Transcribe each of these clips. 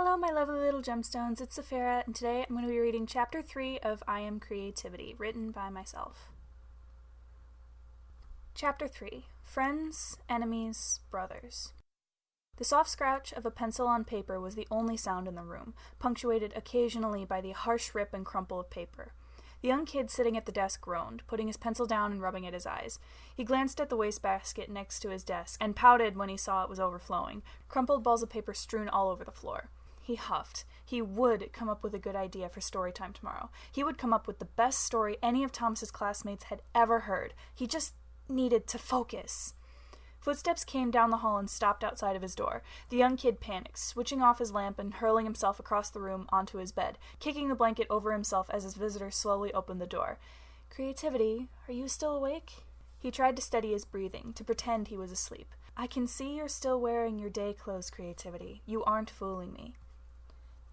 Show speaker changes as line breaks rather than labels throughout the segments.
Hello, my lovely little gemstones. It's Safira, and today I'm going to be reading Chapter 3 of I Am Creativity, written by myself. Chapter 3. Friends, Enemies, Brothers. The soft scratch of a pencil on paper was the only sound in the room, punctuated occasionally by the harsh rip and crumple of paper. The young kid sitting at the desk groaned, putting his pencil down and rubbing at his eyes. He glanced at the wastebasket next to his desk, and pouted when he saw it was overflowing, crumpled balls of paper strewn all over the floor. He huffed. He would come up with a good idea for story time tomorrow. He would come up with the best story any of Thomas's classmates had ever heard. He just needed to focus. Footsteps came down the hall and stopped outside of his door. The young kid panicked, switching off his lamp and hurling himself across the room onto his bed, kicking the blanket over himself as his visitor slowly opened the door. "Creativity, are you still awake?" He tried to steady his breathing, to pretend he was asleep. "I can see you're still wearing your day clothes, Creativity. You aren't fooling me."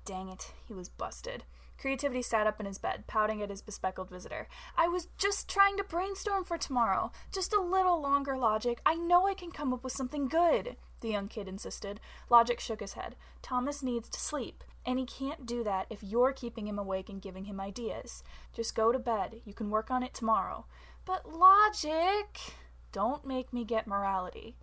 Dang it, he was busted. Creativity sat up in his bed, pouting at his bespectacled visitor. "I was just trying to brainstorm for tomorrow. Just a little longer, Logic. I know I can come up with something good," the young kid insisted. Logic shook his head. "Thomas needs to sleep, and he can't do that if you're keeping him awake and giving him ideas. Just go to bed. You can work on it tomorrow." "But Logic..." "Don't make me get morality."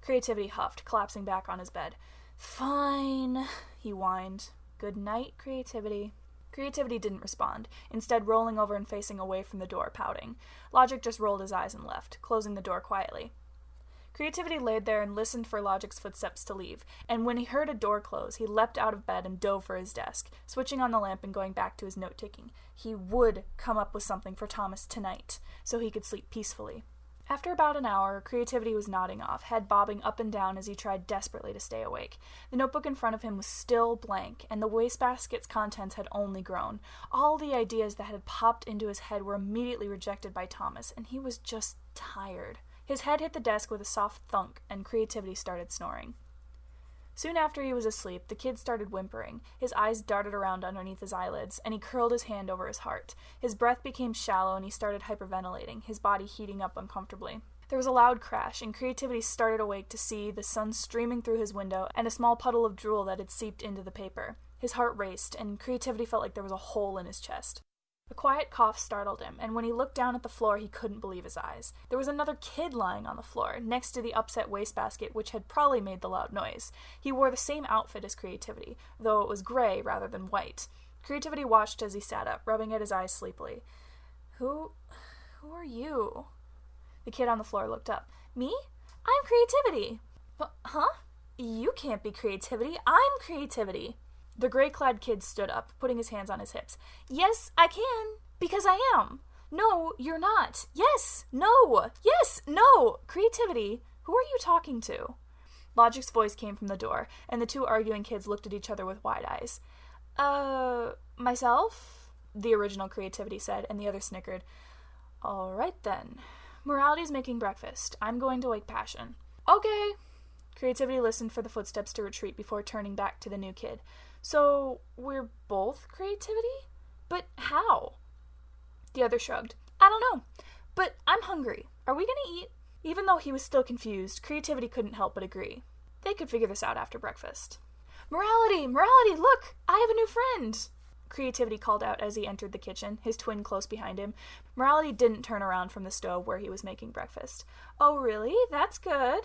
Creativity huffed, collapsing back on his bed. "Fine," he whined. "Good night, Creativity." Creativity didn't respond, instead rolling over and facing away from the door, pouting. Logic just rolled his eyes and left, closing the door quietly. Creativity laid there and listened for Logic's footsteps to leave, and when he heard a door close, he leapt out of bed and dove for his desk, switching on the lamp and going back to his note-taking. He would come up with something for Thomas tonight, so he could sleep peacefully. After about an hour, Creativity was nodding off, head bobbing up and down as he tried desperately to stay awake. The notebook in front of him was still blank, and the wastebasket's contents had only grown. All the ideas that had popped into his head were immediately rejected by Thomas, and he was just tired. His head hit the desk with a soft thunk, and Creativity started snoring. Soon after he was asleep, the kid started whimpering. His eyes darted around underneath his eyelids, and he curled his hand over his heart. His breath became shallow, and he started hyperventilating, his body heating up uncomfortably. There was a loud crash, and Creativity started awake to see the sun streaming through his window and a small puddle of drool that had seeped into the paper. His heart raced, and Creativity felt like there was a hole in his chest. A quiet cough startled him, and when he looked down at the floor, he couldn't believe his eyes. There was another kid lying on the floor, next to the upset wastebasket, which had probably made the loud noise. He wore the same outfit as Creativity, though it was gray rather than white. Creativity watched as he sat up, rubbing at his eyes sleepily. Who are you?" The kid on the floor looked up. "Me? I'm Creativity." Huh? "You can't be Creativity. I'm Creativity." The gray-clad kid stood up, putting his hands on his hips. "Yes, I can, because I am." "No, you're not." "Yes, no, yes, no." "Creativity, who are you talking to?" Logic's voice came from the door, and the two arguing kids looked at each other with wide eyes. Myself?" the original Creativity said, and the other snickered. "All right, then. Morality's making breakfast. I'm going to wake Passion." "Okay." Creativity listened for the footsteps to retreat before turning back to the new kid. "So, we're both Creativity? But how?" The other shrugged. "I don't know, but I'm hungry. Are we gonna eat?" Even though he was still confused, Creativity couldn't help but agree. They could figure this out after breakfast. "Morality! Morality, look! I have a new friend!" Creativity called out as he entered the kitchen, his twin close behind him. Morality didn't turn around from the stove where he was making breakfast. "Oh, really? That's good."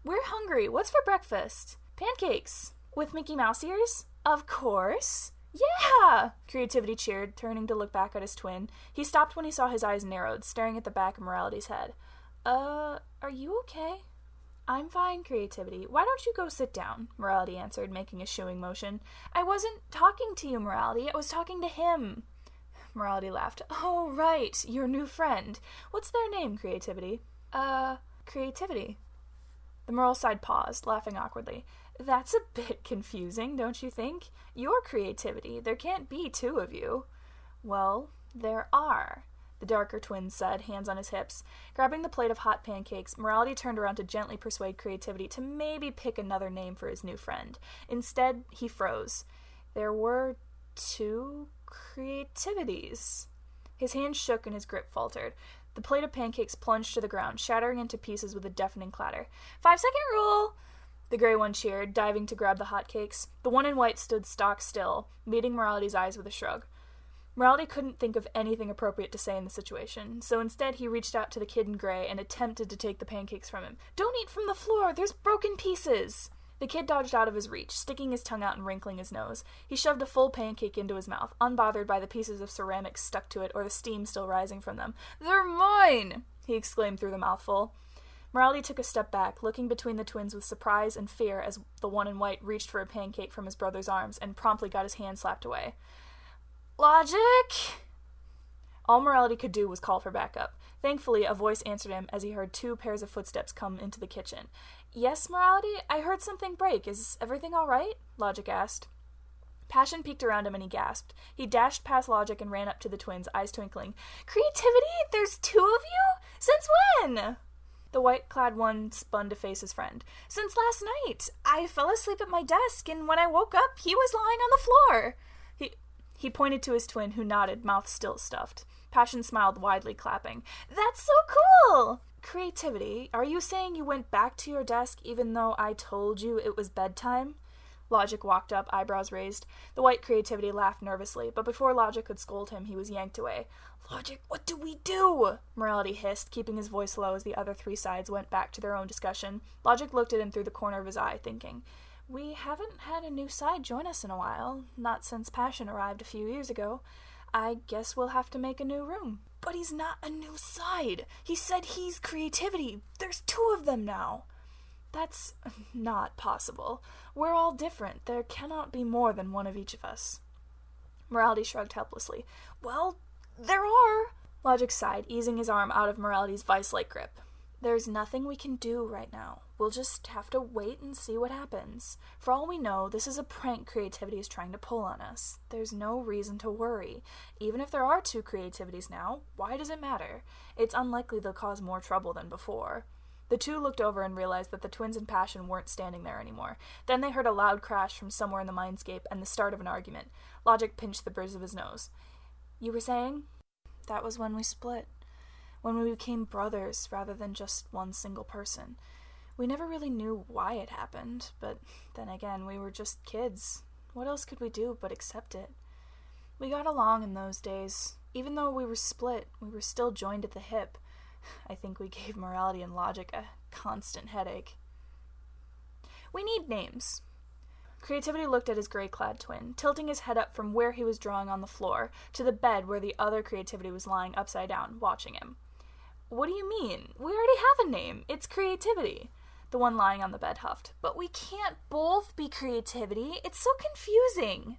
"We're hungry. What's for breakfast?" "Pancakes." "With Mickey Mouse ears?" "Of course." "Yeah!" Creativity cheered, turning to look back at his twin. He stopped when he saw his eyes narrowed, staring at the back of Morality's head. Are you okay?" "I'm fine, Creativity. Why don't you go sit down?" Morality answered, making a shooing motion. "I wasn't talking to you, Morality. I was talking to him." Morality laughed. "Oh, right. Your new friend. What's their name, Creativity?" Creativity." The moral side paused, laughing awkwardly. "That's a bit confusing, don't you think? You're Creativity. There can't be two of you." "Well, there are," the darker twin said, hands on his hips. Grabbing the plate of hot pancakes, Morality turned around to gently persuade Creativity to maybe pick another name for his new friend. Instead, he froze. There were two Creativities. His hand shook and his grip faltered. The plate of pancakes plunged to the ground, shattering into pieces with a deafening clatter. 5-second rule! The gray one cheered, diving to grab the hotcakes. The one in white stood stock still, meeting Morality's eyes with a shrug. Morality couldn't think of anything appropriate to say in the situation, so instead he reached out to the kid in gray and attempted to take the pancakes from him. "Don't eat from the floor! There's broken pieces!" The kid dodged out of his reach, sticking his tongue out and wrinkling his nose. He shoved a full pancake into his mouth, unbothered by the pieces of ceramic stuck to it or the steam still rising from them. "They're mine!" he exclaimed through the mouthful. Morality took a step back, looking between the twins with surprise and fear as the one in white reached for a pancake from his brother's arms and promptly got his hand slapped away. "Logic!" All Morality could do was call for backup. Thankfully, a voice answered him as he heard 2 pairs of footsteps come into the kitchen. "Yes, Morality? I heard something break. Is everything all right?" Logic asked. Passion peeked around him and he gasped. He dashed past Logic and ran up to the twins, eyes twinkling. "Creativity? There's 2 of you? Since when?" The white-clad one spun to face his friend. "Since last night. I fell asleep at my desk, and when I woke up, he was lying on the floor." He pointed to his twin, who nodded, mouth still stuffed. Passion smiled widely, clapping. "That's so cool!" "Creativity, are you saying you went back to your desk even though I told you it was bedtime?" Logic walked up, eyebrows raised. The white Creativity laughed nervously, but before Logic could scold him, he was yanked away. "Logic, what do we do?" Morality hissed, keeping his voice low as the other 3 sides went back to their own discussion. Logic looked at him through the corner of his eye, thinking, "We haven't had a new side join us in a while, not since Passion arrived a few years ago. I guess we'll have to make a new room." "But he's not a new side. He said he's Creativity. There's 2 of them now." "That's not possible. We're all different. There cannot be more than one of each of us." Morality shrugged helplessly. "Well, there are." Logic sighed, easing his arm out of Morality's vice-like grip. "There's nothing we can do right now. We'll just have to wait and see what happens. For all we know, this is a prank Creativity is trying to pull on us. There's no reason to worry. Even if there are 2 Creativities now, why does it matter? It's unlikely they'll cause more trouble than before." The 2 looked over and realized that the twins in Passion weren't standing there anymore. Then they heard a loud crash from somewhere in the mindscape and the start of an argument. Logic pinched the bridge of his nose. "You were saying?" "That was when we split. When we became brothers rather than just one single person. We never really knew why it happened, but then again, we were just kids. What else could we do but accept it? We got along in those days. Even though we were split, we were still joined at the hip. I think we gave Morality and Logic a constant headache." "We need names." Creativity looked at his gray-clad twin, tilting his head up from where he was drawing on the floor to the bed where the other Creativity was lying upside down, watching him. "What do you mean? We already have a name. It's Creativity." The one lying on the bed huffed. "But we can't both be Creativity. It's so confusing."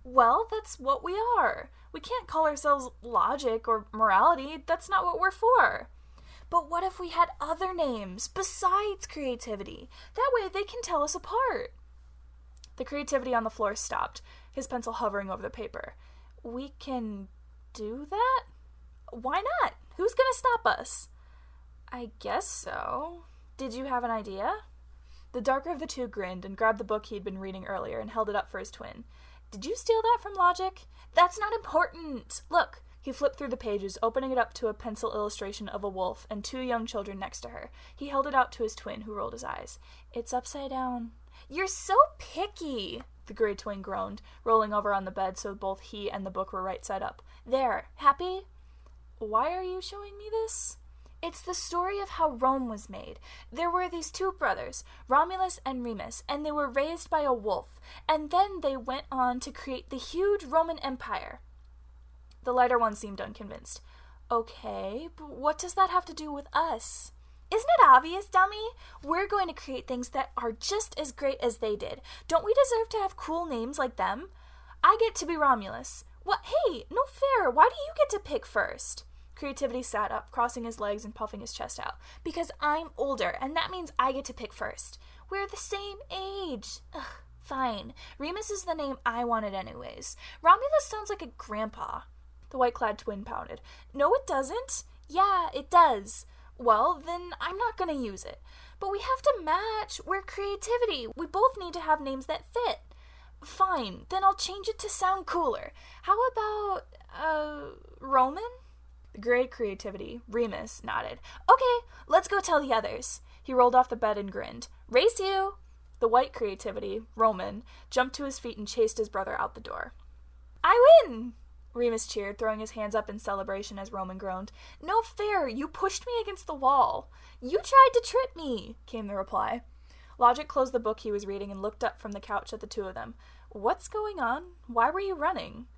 "Well, that's what we are. We can't call ourselves Logic or Morality. That's not what we're for." "But what if we had other names besides Creativity? That way they can tell us apart." The Creativity on the floor stopped, his pencil hovering over the paper. "We can do that? Why not? Who's gonna stop us?" "I guess so. Did you have an idea?" The darker of the 2 grinned and grabbed the book he'd been reading earlier and held it up for his twin. "Did you steal that from Logic?" "That's not important. Look." He flipped through the pages, opening it up to a pencil illustration of a wolf and 2 young children next to her. He held it out to his twin, who rolled his eyes. "It's upside down." "You're so picky," the gray twin groaned, rolling over on the bed so both he and the book were right side up. "There. Happy?" "Why are you showing me this?" "It's the story of how Rome was made. There were these 2 brothers, Romulus and Remus, and they were raised by a wolf, and then they went on to create the huge Roman Empire." The lighter one seemed unconvinced. "Okay, but what does that have to do with us?" "Isn't it obvious, dummy? We're going to create things that are just as great as they did. Don't we deserve to have cool names like them? I get to be Romulus." "What? Hey, no fair. Why do you get to pick first?" Creativity sat up, crossing his legs and puffing his chest out. "Because I'm older, and that means I get to pick first. We're the same age." "Ugh, fine. Remus is the name I wanted anyways. Romulus sounds like a grandpa." The white-clad twin pouted. "No, it doesn't." "Yeah, it does." "Well, then I'm not going to use it." "But we have to match. We're Creativity. We both need to have names that fit." "Fine, then I'll change it to sound cooler. How about, Roman?" The gray Creativity, Remus, nodded. "Okay, let's go tell the others." He rolled off the bed and grinned. "Race you!" The white creativity, Roman, jumped to his feet and chased his brother out the door. I win! Remus cheered, throwing his hands up in celebration as Roman groaned. No fair! You pushed me against the wall! You tried to trip me! Came the reply. Logic closed the book he was reading and looked up from the couch at the two of them. What's going on? Why were you running?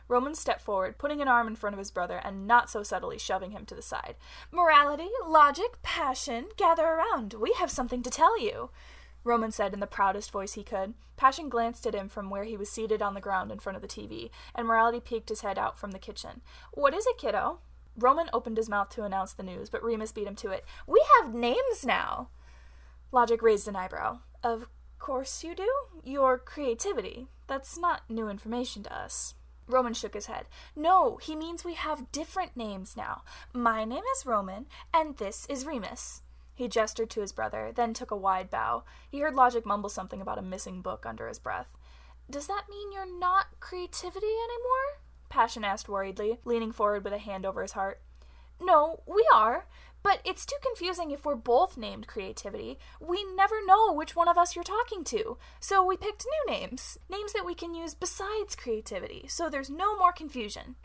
Roman stepped forward, putting an arm in front of his brother and not so subtly shoving him to the side. Morality, logic, passion, gather around. We have something to tell you, Roman said in the proudest voice he could. Passion glanced at him from where he was seated on the ground in front of the TV, and Morality peeked his head out from the kitchen. What is it, kiddo? Roman opened his mouth to announce the news, but Remus beat him to it. We have names now! Logic raised an eyebrow. Of course you do? Your creativity. That's not new information to us. Roman shook his head. No, he means we have different names now. My name is Roman, and this is Remus. He gestured to his brother, then took a wide bow. He heard Logic mumble something about a missing book under his breath. Does that mean you're not creativity anymore? Passion asked worriedly, leaning forward with a hand over his heart. No, we are, but it's too confusing if we're both named creativity. We never know which one of us you're talking to, so we picked new names that we can use besides creativity, so there's no more confusion.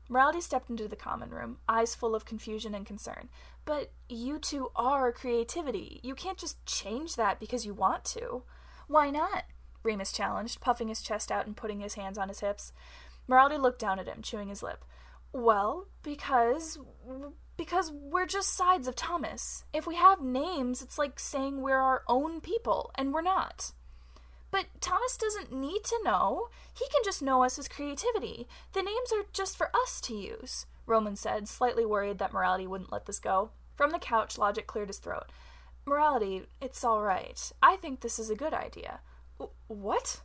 Morality stepped into the common room, eyes full of confusion and concern. But you two are creativity. You can't just change that because you want to. Why not? Remus challenged, puffing his chest out and putting his hands on his hips. Morality looked down at him, chewing his lip. Well, because we're just sides of Thomas. If we have names, it's like saying we're our own people, and we're not. But Thomas doesn't need to know. He can just know us as creativity. The names are just for us to use, Roman said, slightly worried that Morality wouldn't let this go. From the couch, Logic cleared his throat. Morality, it's all right. I think this is a good idea. What?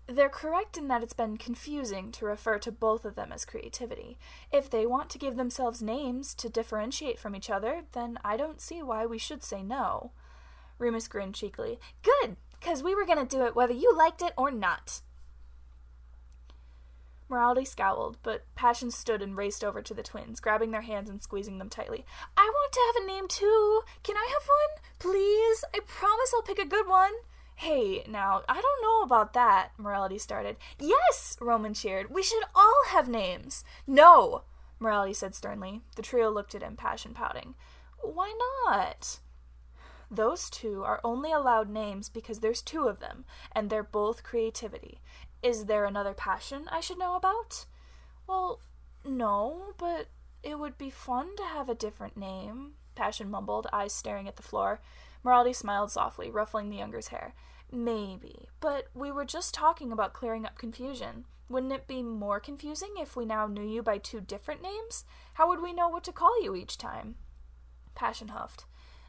They're correct in that it's been confusing to refer to both of them as creativity. If they want to give themselves names to differentiate from each other, then I don't see why we should say no. Remus grinned cheekily. Good, because we were going to do it whether you liked it or not. Morality scowled, but Passion stood and raced over to the twins, grabbing their hands and squeezing them tightly. I want to have a name too. Can I have one? Please? I promise I'll pick a good one. Hey, now, I don't know about that, Morality started. Yes, Roman cheered. We should all have names. No, Morality said sternly. The trio looked at him, Passion pouting. Why not? Those two are only allowed names because there's two of them, and they're both creativity. Is there another Passion I should know about? Well, no, but it would be fun to have a different name, Passion mumbled, eyes staring at the floor. Morality smiled softly, ruffling the younger's hair. Maybe, but we were just talking about clearing up confusion. Wouldn't it be more confusing if we now knew you by two different names? How would we know what to call you each time? Passion huffed.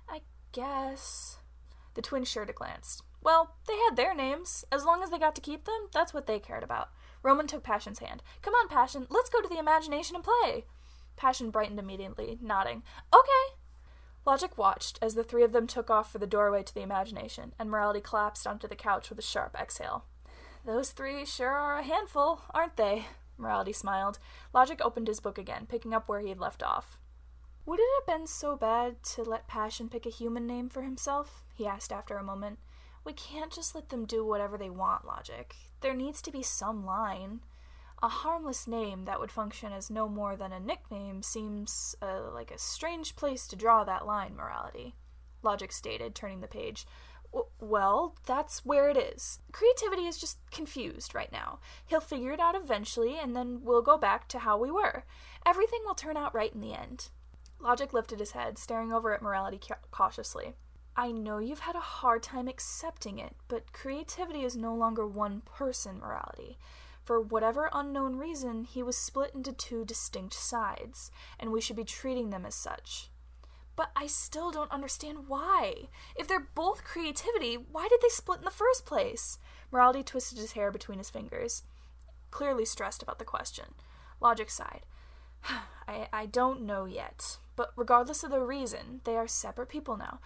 I guess. The twins shared a glance. Well, they had their names. As long as they got to keep them, that's what they cared about. Roman took Passion's hand. Come on, Passion, let's go to the imagination and play. Passion brightened immediately, nodding. Okay. Logic watched as the three of them took off for the doorway to the imagination, and Morality collapsed onto the couch with a sharp exhale. Those three sure are a handful, aren't they? Morality smiled. Logic opened his book again, picking up where he had left off. Would it have been so bad to let Passion pick a human name for himself? He asked after a moment. We can't just let them do whatever they want, Logic. There needs to be some line. A harmless name that would function as no more than a nickname seems like a strange place to draw that line, Morality, Logic stated, turning the page. Well, that's where it is. Creativity is just confused right now. He'll figure it out eventually, and then we'll go back to how we were. Everything will turn out right in the end. Logic lifted his head, staring over at Morality cautiously. I know you've had a hard time accepting it, but creativity is no longer one person, Morality. For whatever unknown reason, he was split into two distinct sides, and we should be treating them as such. But I still don't understand why. If they're both creativity, why did they split in the first place? Morality twisted his hair between his fingers, clearly stressed about the question. Logic sighed. I don't know yet, but regardless of the reason, they are separate people now.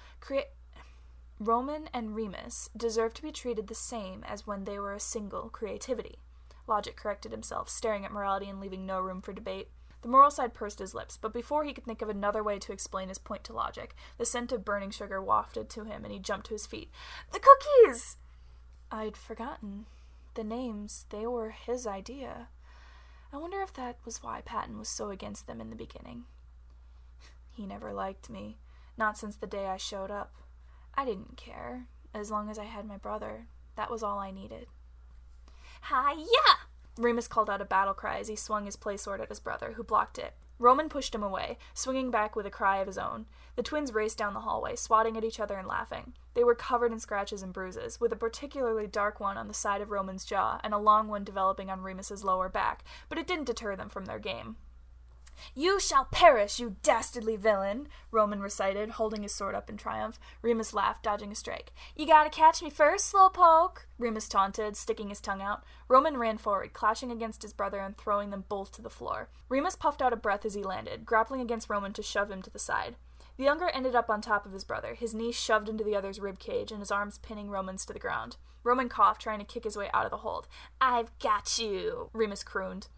Roman and Remus deserve to be treated the same as when they were a single creativity. Logic corrected himself, staring at Morality and leaving no room for debate. The moral side pursed his lips, but before he could think of another way to explain his point to logic, the scent of burning sugar wafted to him, and he jumped to his feet. "The cookies!" I'd forgotten. The names, they were his idea. I wonder if that was why Patton was so against them in the beginning. He never liked me, not since the day I showed up. I didn't care. As long as I had my brother, that was all I needed. "Hi-ya!" Remus called out a battle cry as he swung his play sword at his brother, who blocked it. Roman pushed him away, swinging back with a cry of his own. The twins raced down the hallway, swatting at each other and laughing. They were covered in scratches and bruises, with a particularly dark one on the side of Roman's jaw and a long one developing on Remus's lower back, but it didn't deter them from their game. "You shall perish, you dastardly villain," Roman recited, holding his sword up in triumph. Remus laughed, dodging a strike. "You gotta catch me first, slowpoke," Remus taunted, sticking his tongue out. Roman ran forward, clashing against his brother and throwing them both to the floor. Remus puffed out a breath as he landed, grappling against Roman to shove him to the side. The younger ended up on top of his brother, his knees shoved into the other's rib cage and his arms pinning Roman's to the ground. Roman coughed, trying to kick his way out of the hold. "I've got you," Remus crooned.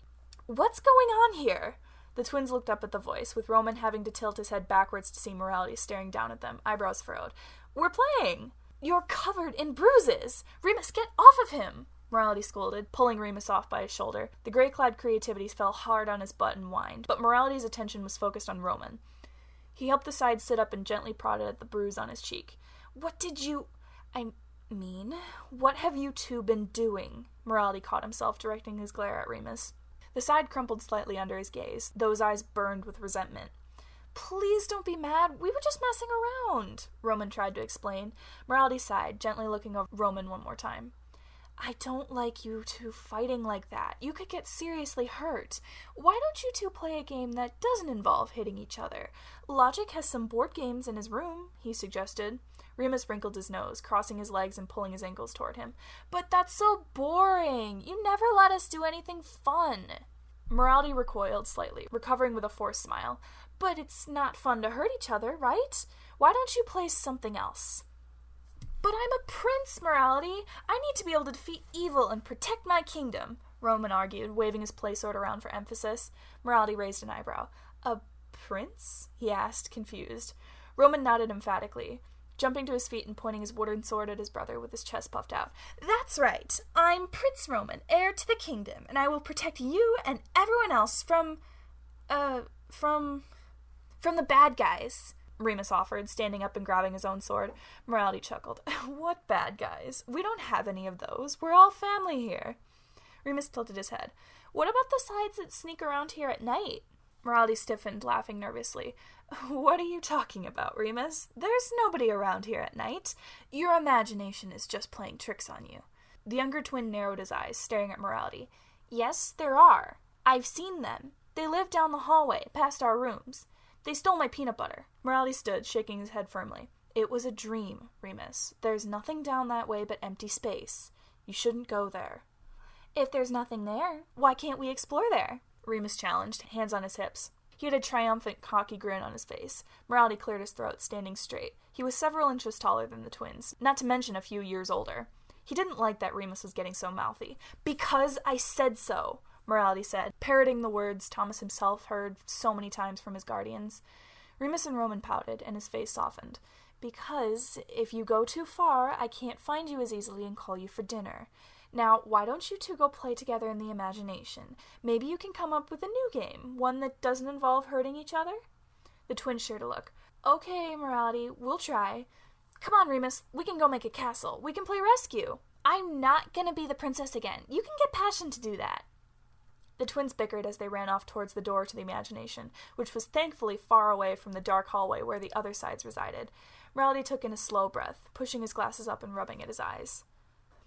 "What's going on here?" The twins looked up at the voice, with Roman having to tilt his head backwards to see Morality staring down at them, eyebrows furrowed. "We're playing!" "You're covered in bruises! Remus, get off of him!" Morality scolded, pulling Remus off by his shoulder. The gray-clad creativity fell hard on his butt and whined, but Morality's attention was focused on Roman. He helped the side sit up and gently prodded at the bruise on his cheek. "What did you... what have you two been doing?" Morality caught himself, directing his glare at Remus. The side crumpled slightly under his gaze, though his eyes burned with resentment. "Please don't be mad. We were just messing around," Roman tried to explain. Morality sighed, gently looking over Roman one more time. "I don't like you two fighting like that. You could get seriously hurt. Why don't you two play a game that doesn't involve hitting each other? Logic has some board games in his room," he suggested. Remus wrinkled his nose, crossing his legs and pulling his ankles toward him. "But that's so boring. You never let us do anything fun." Morality recoiled slightly, recovering with a forced smile. "But it's not fun to hurt each other, right? Why don't you play something else?" "But I'm a prince, Morality. I need to be able to defeat evil and protect my kingdom," Roman argued, waving his play sword around for emphasis. Morality raised an eyebrow. "A prince?" he asked, confused. Roman nodded emphatically, jumping to his feet and pointing his wooden sword at his brother with his chest puffed out. "That's right. I'm Prince Roman, heir to the kingdom, and I will protect you and everyone else from the bad guys," Remus offered, standing up and grabbing his own sword. Morality chuckled. "What bad guys? We don't have any of those. We're all family here." Remus tilted his head. "What about the sides that sneak around here at night?" Morality stiffened, laughing nervously. "What are you talking about, Remus? There's nobody around here at night. Your imagination is just playing tricks on you." The younger twin narrowed his eyes, staring at Morality. "Yes, there are. I've seen them. They live down the hallway, past our rooms. They stole my peanut butter." Morality stood, shaking his head firmly. "It was a dream, Remus. There's nothing down that way but empty space. You shouldn't go there." "If there's nothing there, why can't we explore there?" Remus challenged, hands on his hips. He had a triumphant, cocky grin on his face. Morality cleared his throat, standing straight. He was several inches taller than the twins, not to mention a few years older. He didn't like that Remus was getting so mouthy. "Because I said so," Morality said, parroting the words Thomas himself heard so many times from his guardians. Remus and Roman pouted, and his face softened. "Because if you go too far, I can't find you as easily and call you for dinner. Now, why don't you two go play together in the imagination? Maybe you can come up with a new game, one that doesn't involve hurting each other?" The twins shared a look. "Okay, Morality, we'll try. Come on, Remus, we can go make a castle. We can play rescue." "I'm not gonna be the princess again. You can get Passion to do that." The twins bickered as they ran off towards the door to the imagination, which was thankfully far away from the dark hallway where the other sides resided. Morality took in a slow breath, pushing his glasses up and rubbing at his eyes.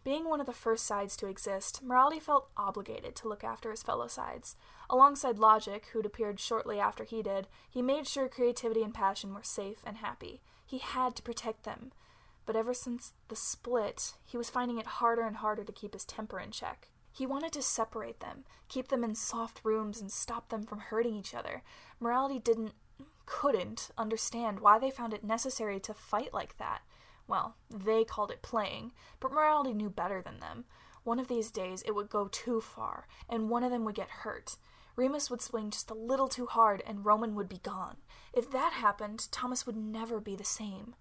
Being one of the first sides to exist, Morality felt obligated to look after his fellow sides. Alongside Logic, who'd appeared shortly after he did, he made sure Creativity and Passion were safe and happy. He had to protect them. But ever since the split, he was finding it harder and harder to keep his temper in check. He wanted to separate them, keep them in soft rooms and stop them from hurting each other. Morality couldn't understand why they found it necessary to fight like that. Well, they called it playing, but Morality knew better than them. One of these days it would go too far, and one of them would get hurt. Remus would swing just a little too hard, and Roman would be gone. If that happened, Thomas would never be the same.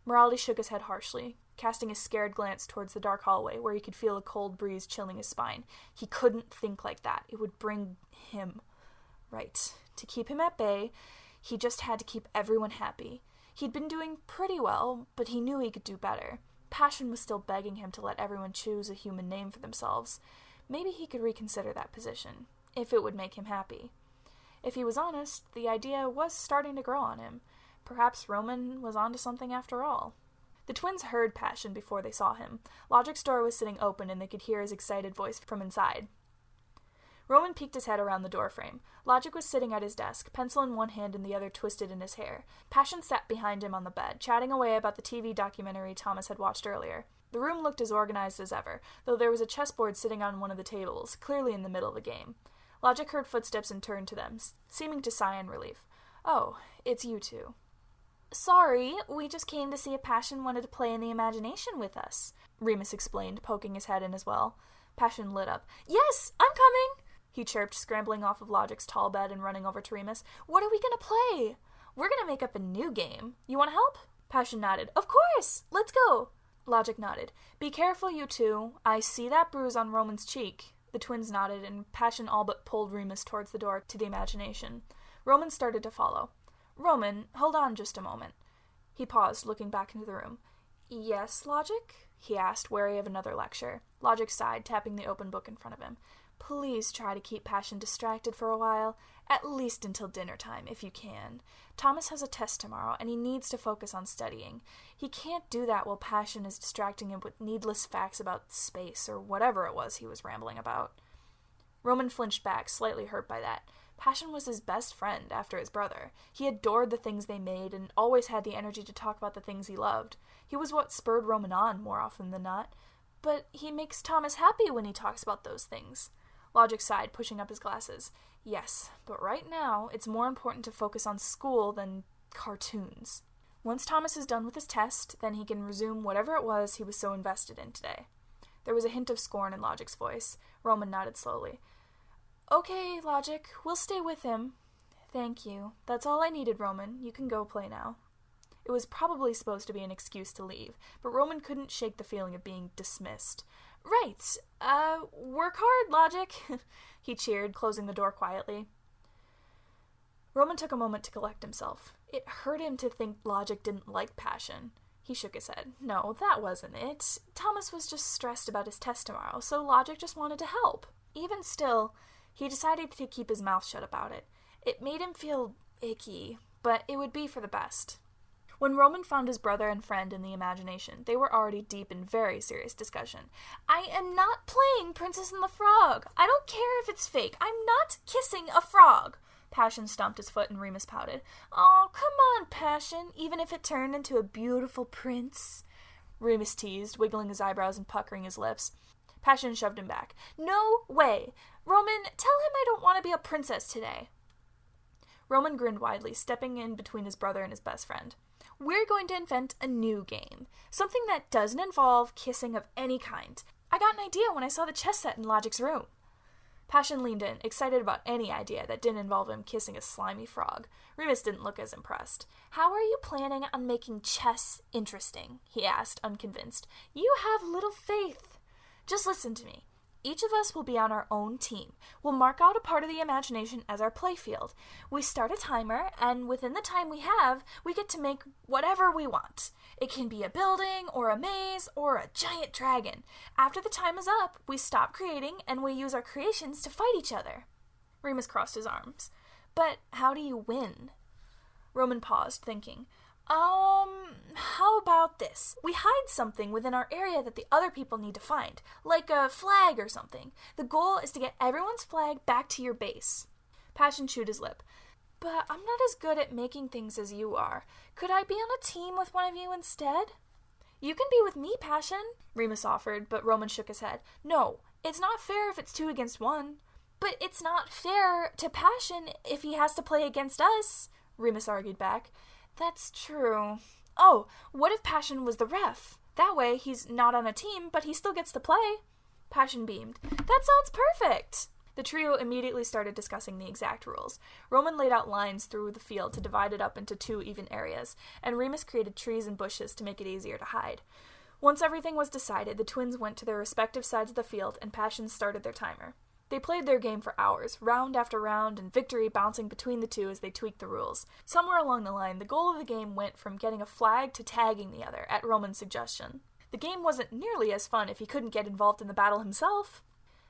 Morality shook his head harshly, casting a scared glance towards the dark hallway, where he could feel a cold breeze chilling his spine. He couldn't think like that. It would bring him. Right. To keep him at bay, he just had to keep everyone happy. He'd been doing pretty well, but he knew he could do better. Passion was still begging him to let everyone choose a human name for themselves. Maybe he could reconsider that position, if it would make him happy. If he was honest, the idea was starting to grow on him. Perhaps Roman was onto something after all. The twins heard Passion before they saw him. Logic's door was sitting open, and they could hear his excited voice from inside. Roman peeked his head around the doorframe. Logic was sitting at his desk, pencil in one hand and the other twisted in his hair. Passion sat behind him on the bed, chatting away about the TV documentary Thomas had watched earlier. The room looked as organized as ever, though there was a chessboard sitting on one of the tables, clearly in the middle of the game. Logic heard footsteps and turned to them, seeming to sigh in relief. "Oh, it's you two." "Sorry, we just came to see if Passion wanted to play in the imagination with us," Remus explained, poking his head in as well. Passion lit up. "Yes, I'm coming!" he chirped, scrambling off of Logic's tall bed and running over to Remus. "What are we gonna play?" "We're gonna make up a new game. You wanna help?" Passion nodded. "Of course! Let's go!" Logic nodded. "Be careful, you two. I see that bruise on Roman's cheek." The twins nodded, and Passion all but pulled Remus towards the door to the imagination. Roman started to follow. "Roman, hold on just a moment." He paused, looking back into the room. "Yes, Logic?" he asked, wary of another lecture. Logic sighed, tapping the open book in front of him. "Please try to keep Passion distracted for a while, at least until dinner time, if you can. Thomas has a test tomorrow, and he needs to focus on studying. He can't do that while Passion is distracting him with needless facts about space, or whatever it was he was rambling about." Roman flinched back, slightly hurt by that. Passion was his best friend after his brother. He adored the things they made and always had the energy to talk about the things he loved. He was what spurred Roman on more often than not. But he makes Thomas happy when he talks about those things. Logic sighed, pushing up his glasses. "Yes, but right now it's more important to focus on school than cartoons. Once Thomas is done with his test, then he can resume whatever it was he was so invested in today." There was a hint of scorn in Logic's voice. Roman nodded slowly. "Okay, Logic, we'll stay with him." "Thank you. That's all I needed, Roman. You can go play now." It was probably supposed to be an excuse to leave, but Roman couldn't shake the feeling of being dismissed. "Right. Work hard, Logic," he cheered, closing the door quietly. Roman took a moment to collect himself. It hurt him to think Logic didn't like Passion. He shook his head. No, that wasn't it. Thomas was just stressed about his test tomorrow, so Logic just wanted to help. Even still, he decided to keep his mouth shut about it. It made him feel icky, but it would be for the best. When Roman found his brother and friend in the imagination, they were already deep in very serious discussion. "I am not playing Princess and the Frog. I don't care if it's fake. I'm not kissing a frog." Passion stomped his foot and Remus pouted. "Oh, come on, Passion, even if it turned into a beautiful prince," Remus teased, wiggling his eyebrows and puckering his lips. Passion shoved him back. "No way. Roman, tell him I don't want to be a princess today." Roman grinned widely, stepping in between his brother and his best friend. "We're going to invent a new game. Something that doesn't involve kissing of any kind. I got an idea when I saw the chess set in Logic's room." Passion leaned in, excited about any idea that didn't involve him kissing a slimy frog. Remus didn't look as impressed. "How are you planning on making chess interesting?" he asked, unconvinced. "You have little faith." "Just listen to me. Each of us will be on our own team. We'll mark out a part of the imagination as our playfield. We start a timer, and within the time we have, we get to make whatever we want. It can be a building, or a maze, or a giant dragon. After the time is up, we stop creating, and we use our creations to fight each other." Remus crossed his arms. "But how do you win?" Roman paused, thinking. How about this? We hide something within our area that the other people need to find, like a flag or something. The goal is to get everyone's flag back to your base." Passion chewed his lip. "But I'm not as good at making things as you are. Could I be on a team with one of you instead?" "You can be with me, Passion," Remus offered, but Roman shook his head. "No, it's not fair if it's 2 against 1. "But it's not fair to Passion if he has to play against us," Remus argued back. "That's true. Oh, what if Passion was the ref? That way he's not on a team, but he still gets to play." Passion beamed. "That sounds perfect." The trio immediately started discussing the exact rules. Roman laid out lines through the field to divide it up into 2 even areas, and Remus created trees and bushes to make it easier to hide. Once everything was decided, the twins went to their respective sides of the field, and Passion started their timer. They played their game for hours, round after round, and victory bouncing between the two as they tweaked the rules. Somewhere along the line, the goal of the game went from getting a flag to tagging the other, at Roman's suggestion. The game wasn't nearly as fun if he couldn't get involved in the battle himself.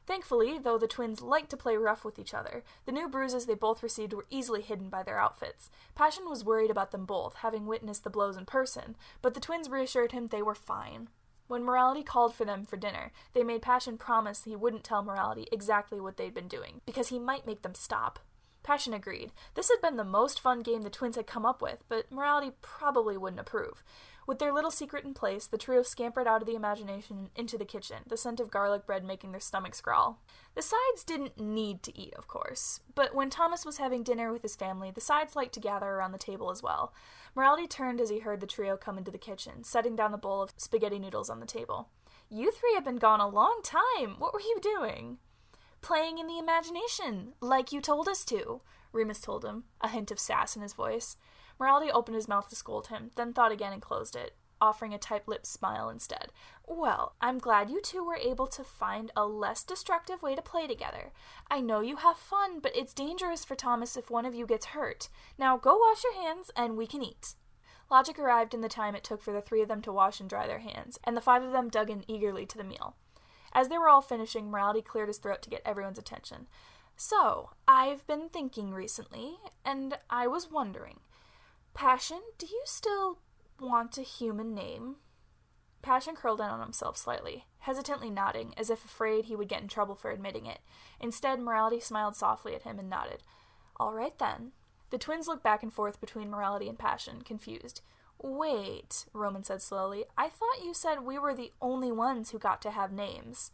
Thankfully, though the twins liked to play rough with each other, the new bruises they both received were easily hidden by their outfits. Passion was worried about them both, having witnessed the blows in person, but the twins reassured him they were fine. When Morality called for them for dinner, they made Passion promise he wouldn't tell Morality exactly what they'd been doing, because he might make them stop. Passion agreed. This had been the most fun game the twins had come up with, but Morality probably wouldn't approve. With their little secret in place, the trio scampered out of the imagination and into the kitchen, the scent of garlic bread making their stomachs growl. The sides didn't need to eat, of course, but when Thomas was having dinner with his family, the sides liked to gather around the table as well. Morality turned as he heard the trio come into the kitchen, setting down the bowl of spaghetti noodles on the table. "You 3 have been gone a long time. What were you doing?" "Playing in the imagination, like you told us to," Remus told him, a hint of sass in his voice. Morality opened his mouth to scold him, then thought again and closed it, offering a tight-lipped smile instead. "Well, I'm glad you 2 were able to find a less destructive way to play together. I know you have fun, but it's dangerous for Thomas if one of you gets hurt. Now go wash your hands, and we can eat." Logic arrived in the time it took for the 3 of them to wash and dry their hands, and the 5 of them dug in eagerly to the meal. As they were all finishing, Morality cleared his throat to get everyone's attention. "So, I've been thinking recently, and I was wondering, Passion, do you still want a human name?" Passion curled in on himself slightly, hesitantly nodding, as if afraid he would get in trouble for admitting it. Instead, Morality smiled softly at him and nodded. "All right, then." The twins looked back and forth between Morality and Passion, confused. "Wait," Roman said slowly, "I thought you said we were the only ones who got to have names."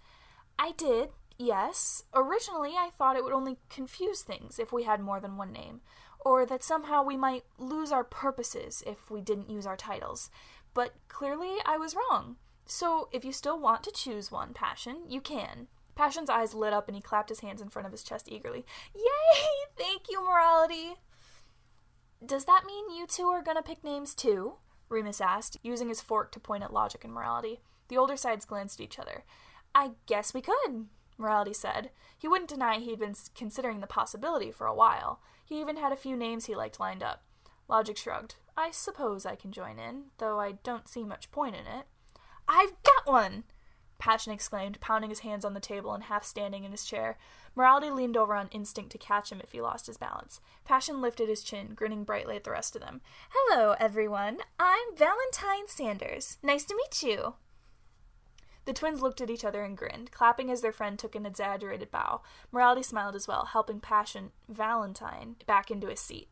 "I did, yes. Originally, I thought it would only confuse things if we had more than one name, or that somehow we might lose our purposes if we didn't use our titles. But clearly I was wrong. So if you still want to choose one, Passion, you can." Passion's eyes lit up and he clapped his hands in front of his chest eagerly. "Yay! Thank you, Morality!" "Does that mean you 2 are gonna pick names too?" Remus asked, using his fork to point at Logic and Morality. The older sides glanced at each other. "I guess we could," Morality said. He wouldn't deny he'd been considering the possibility for a while. He even had a few names he liked lined up. Logic shrugged. "I suppose I can join in, though I don't see much point in it." "I've got one!" Passion exclaimed, pounding his hands on the table and half standing in his chair. Morality leaned over on instinct to catch him if he lost his balance. Passion lifted his chin, grinning brightly at the rest of them. "Hello, everyone. I'm Valentine Sanders. Nice to meet you." The twins looked at each other and grinned, clapping as their friend took an exaggerated bow. Morality smiled as well, helping Passion, Valentine, back into his seat.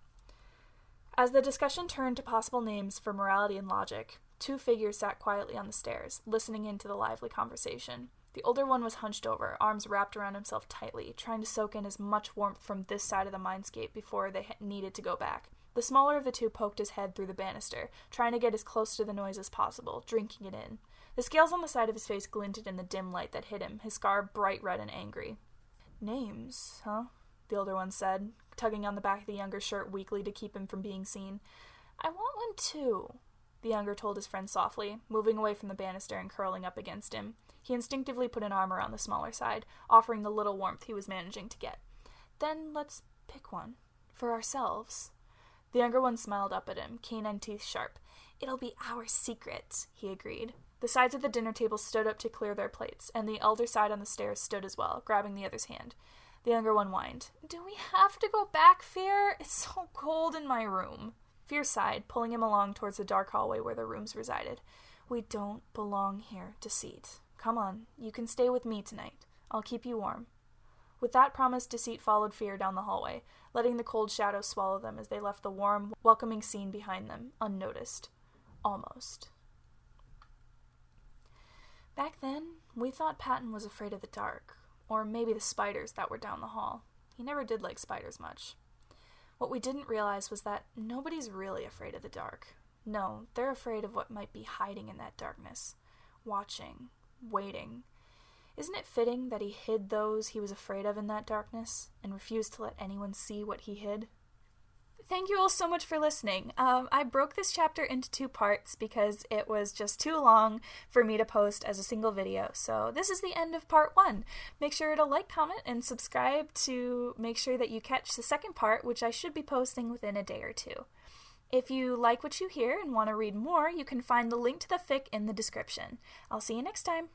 As the discussion turned to possible names for Morality and Logic, 2 figures sat quietly on the stairs, listening in to the lively conversation. The older one was hunched over, arms wrapped around himself tightly, trying to soak in as much warmth from this side of the mindscape before they needed to go back. The smaller of the 2 poked his head through the banister, trying to get as close to the noise as possible, drinking it in. The scales on the side of his face glinted in the dim light that hit him, his scar bright red and angry. "Names, huh?" the older one said, tugging on the back of the younger shirt weakly to keep him from being seen. "I want one too," the younger told his friend softly, moving away from the banister and curling up against him. He instinctively put an arm around the smaller side, offering the little warmth he was managing to get. "Then let's pick one. For ourselves." The younger one smiled up at him, keen and teeth sharp. "It'll be our secret," he agreed. The sides of the dinner table stood up to clear their plates, and the elder side on the stairs stood as well, grabbing the other's hand. The younger one whined. "Do we have to go back, Fear? It's so cold in my room." Fear sighed, pulling him along towards the dark hallway where their rooms resided. "We don't belong here, Deceit. Come on, you can stay with me tonight. I'll keep you warm." With that promise, Deceit followed Fear down the hallway, letting the cold shadows swallow them as they left the warm, welcoming scene behind them, unnoticed. Almost. Back then, we thought Patton was afraid of the dark, or maybe the spiders that were down the hall. He never did like spiders much. What we didn't realize was that nobody's really afraid of the dark. No, they're afraid of what might be hiding in that darkness. Watching. Waiting. Isn't it fitting that he hid those he was afraid of in that darkness, and refused to let anyone see what he hid? Thank you all so much for listening. I broke this chapter into 2 parts because it was just too long for me to post as a single video. So this is the end of part 1. Make sure to like, comment, and subscribe to make sure that you catch the second part, which I should be posting within a day or 2. If you like what you hear and want to read more, you can find the link to the fic in the description. I'll see you next time.